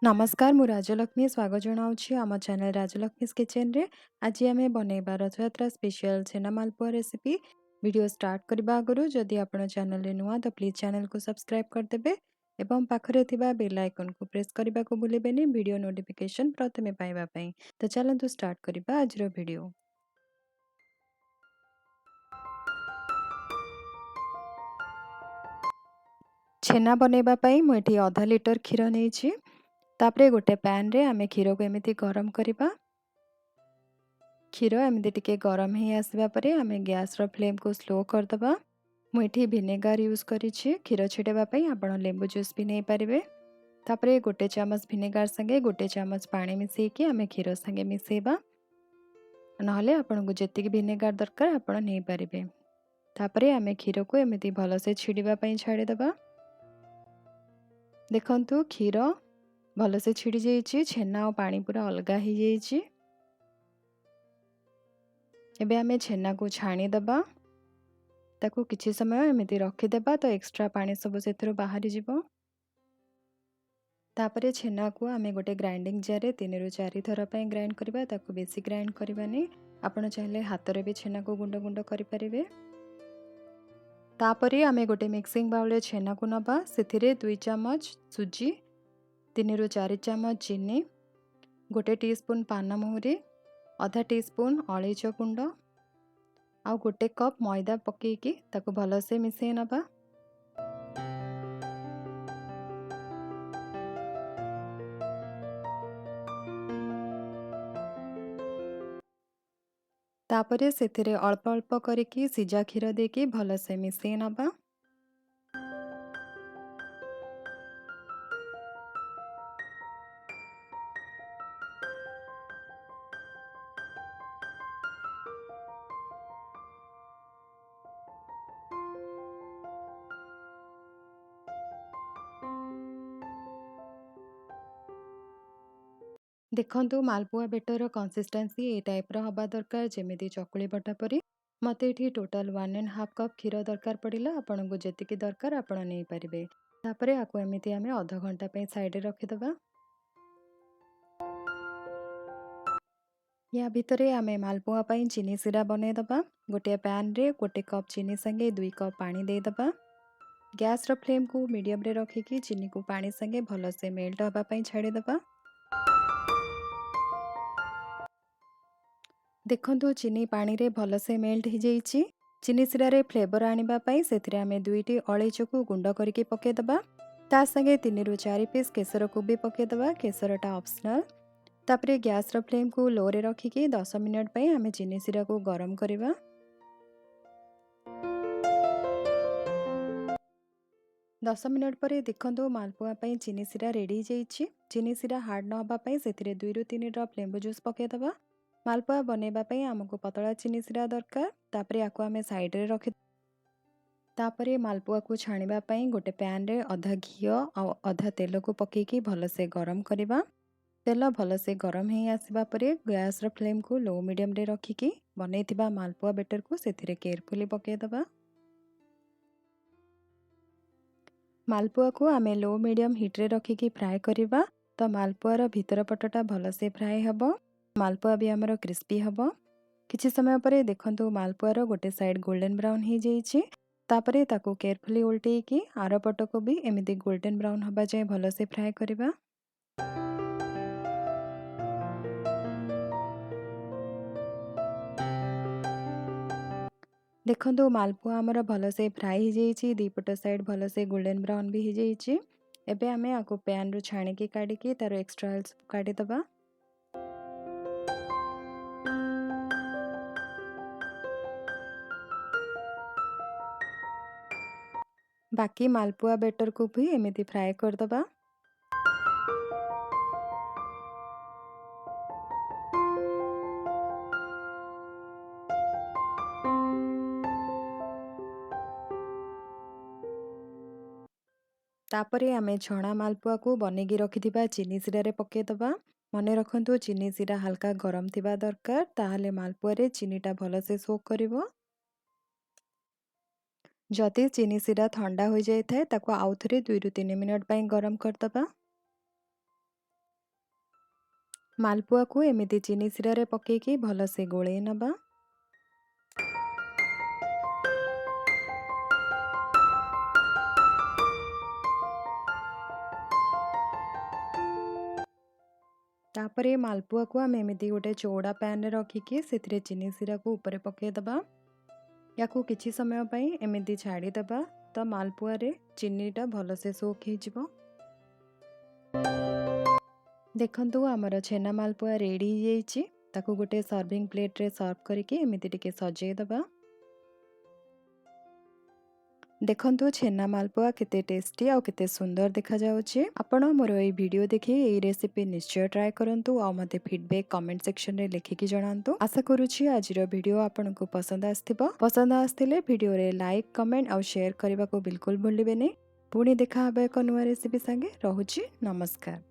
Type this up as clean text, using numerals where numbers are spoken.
नमस्कार मु राजलक्ष्मी स्वागत जनाऊँगी आम चैनल राजलक्ष्मीज किचन रे। आज आम बनैबा रथयात्रा स्पेशल छेना मालपुआ रेसिपी। वीडियो स्टार्ट करने आगु जदि आपण चैनल रे नुआ तो प्लीज चैनल को सब्सक्राइब करदेबे एवं पाखरे थिबा बेल आइकन को प्रेस करने को भूलेबेनी वीडियो नोटिफिकेशन प्रथमे पाइबा पई। तो चलंतु स्टार्ट करबा आज रो वीडियो। छेना बनैबा पई मु एठी आधा लीटर क्षीर नेछि। तापरे गोटे पैन रे आमे क्षीर को एमिति गरम करबा। क्षीर एमती टिके गरम ही आसवा परे आमे गैस रो फ्लेम को स्लो करदबा। मुठी भिनेगार यूज करिछि क्षीर छिड़ेबा आपण लेंबू जूस भी नहीं पारे। तापरे गोटे चामच भिनेगार संगे गोटे चामच पानी मिसेकी आमे क्षीर संगे मिसेबा। नहले आपन को जेतिक भिनेगार दरकार आपण नहीं पारे। तापरे आमे क्षीर को एमिति भलसे छिड़ीबा पई छाड़ी दबा। देखंतु क्षीर भलसे छिड़ी जाइछि, छेना और पानी पूरा अलगा ही जाइछि। एबे आमे छेना को छाणी दबा। ताकू किछि समय एमिति रखिदेबा तो एक्स्ट्रा पानी सब सेथरो बाहरी जिवो। तापरे छेना को आमे गोटे ग्राइंडिंग जार रे 3 रु 4 थर पई ग्राइंड करबा। ताकू बेसी ग्राइंड करबानी, आपण चाहिले हाथ रे भी छेना को गुंड गुंड करि परिबे। तापरे आमे गोटे मिक्सिंग बाउल रे छेना को नबा। सेथिरे 2 चम्मच सुजी, 3 रु 4 चम्मच चीनी, गोटे टीस्पून पान महुरी, आधा टीस्पून अलैच गुंड आ गोटे कप मैदा पकेकी ताको भलसे मिसई नबा। तापरे सेथिरे अल्प अल्प करिकी सिजा क्षीर देकी भलसे मिसई नबा। देखंतु मालपुआ बेटर कंसिस्टेंसी ए टाइप रो हबा दरकार जेमिति चकुली बटा परी। मते एठी टोटल 1.5 कप क्षीर दरकार पड़िला। आपन को जेतिकी दरकार आपण नहीं पारिबे। तापरे आको एमिति आमे आधा घंटा पे साइड रे रखि दबा। या भितरे आमे मालपुआ पई चीनी सिरा बने दबा। गोटे पैन रे गोटे कप चीनी संगे 2 कप पानी दे दबा। गैस रो फ्लेम को मीडियम रे रखिकी चीनी को पानी संगे भलसे मेल्ट हबा पई छाड़ी दबा। देखंतु चीनी पानी रे भलसे मेल्ट हो जाइछि। चीनी सिरा रे फ्लेवर आनिबा पई सेथिरे आमे 2टी अलैच को गुंड करके पके दबा। ता संगे 3 रु 4 पीस केसर को भी पके दबा। केसरटा ऑप्शनल। तापरे गैस रो फ्लेम को लो रे रखिकी 10 मिनिट पई आमे चीनी सिरा को गरम करबा। 10 मिनिट परे देखंतु मालपुआ पई चीनी सिरा रेडी जाइछि। चीनी सिरा हार्ड न हबा पई सेथिरे 2 रु 3 ड्रॉप लेंबू जूस पके दबा। मालपुआ बनेबा पई हमको पतला चीनी सिरा दरकार। तापरे आको आमे साइड रे रखि। तापरे मालपुआ को छाणिबा पई गोटे पैन रे आधा घी और आधा तेल को पकेकी भलसे गरम करबा। तेल भलसे गरम ही आसबा परे गैस रो फ्लेम को लो मीडियम रे रखिकी बनैथिबा मालपुआ बेटर को सेथिरे केयरफुली पके दबा। मालपुआ को आमे लो मीडियम हिट रे रखिकी फ्राए करबा। तो मालपुआर भीतर पटटा भलसे फ्राए हबो। मालपुआ भी हमर क्रिस्पी हबो। किछि समय परे देखंतु मालपुआर गोटे साइड गोल्डन ब्राउन ही जाइछि। तापरे ताको केयरफुली उल्टेकी आर पट को भी एमिति गोल्डन ब्राउन हबा जाय भलसे फ्राए करबा। देखंतु मालपुआ हमर भलसे फ्राए ही जाइछि। दी पट साइड भलसे गोल्डन ब्राउन भी ही जाइछि। एबे आमे आको पैन रु छाणिकी काढिकी तार एक्स्ट्रा ऑयल्स काढि दबा। बाकी मालपुआ बेटर को भी एमिति फ्राए कर दबा। तापरे आमे छणा मालपुआ को बनेगी रखिथिबा चीनी सिरा रे पके दबा। मने रखंतु चीनी सिरा हल्का गरम थिबा दरकार ताहले मालपुआ रे चीनीटा भलसे सोक करिवो। जदि चीनी सिरा ठंडा हो जाए ताको आउ थरे 2 रु 3 मिनिट पई गरम कर दबा। ମାଲପୁଆକୁ ଏମିତି ଚିନି ଶିରାରେ ପକେଇକି ଭଲସେ ଗୋଳେଇ ନେବା। ତାପରେ ମାଲପୁଆକୁ ଆମେ ଏମିତି ଗୋଟେ ଚଉଡ଼ା ପ୍ୟାନରେ ରଖିକି ସେଥିରେ ଚିନି ଶିରାକୁ ଉପରେ ପକାଇଦେବା। ୟାକୁ କିଛି ସମୟ ପାଇଁ ଏମିତି ଛାଡ଼ିଦେବା ତ ମାଲପୁଆରେ ଚିନିଟା ଭଲସେ ସୋକ୍ ହେଇଯିବ। ଦେଖନ୍ତୁ ଆମର ଛେନା ମାଲପୁଆ ରେଡ଼ି ହେଇଯାଇଛି। ତାକୁ ଗୋଟେ ସର୍ଭିଂ ପ୍ଲେଟ୍ରେ ସର୍ଭ କରିକି ଏମିତି ଟିକେ ସଜେଇଦେବା। ଦେଖନ୍ତୁ ଛେନା ମାଲପୁଆ କେତେ ଟେଷ୍ଟି ଆଉ କେତେ ସୁନ୍ଦର ଦେଖାଯାଉଛି। ଆପଣ ମୋର এই ଭିଡ଼ିଓ ଦେଖି এই ରେସିପି ନିଶ୍ଚୟ ଟ୍ରାଏ କରନ୍ତୁ ଆଉ ମୋତେ ଫିଡବ୍ୟାକ୍ କମେଣ୍ଟ ସେକ୍ସନରେ ଲେଖିକି ଜଣାନ୍ତୁ। ଆଶା କରୁଛି ଆଜିର ଭିଡ଼ିଓ ଆପଣଙ୍କୁ ପସନ୍ଦ ଆସିଥିବ। ପସନ୍ଦ ଆସିଥିଲେ ଭିଡ଼ିଓରେ ଲାଇକ୍ କମେଣ୍ଟ ଆଉ ସେୟାର କରିବାକୁ ବିଲକୁଲ ଭୁଲିବେନି। ପୁଣି ଦେଖା ହେବ ଏକ ନୂଆ ରେସିପି ସାଙ୍ଗେ। ରହୁଛି, ନମସ୍କାର।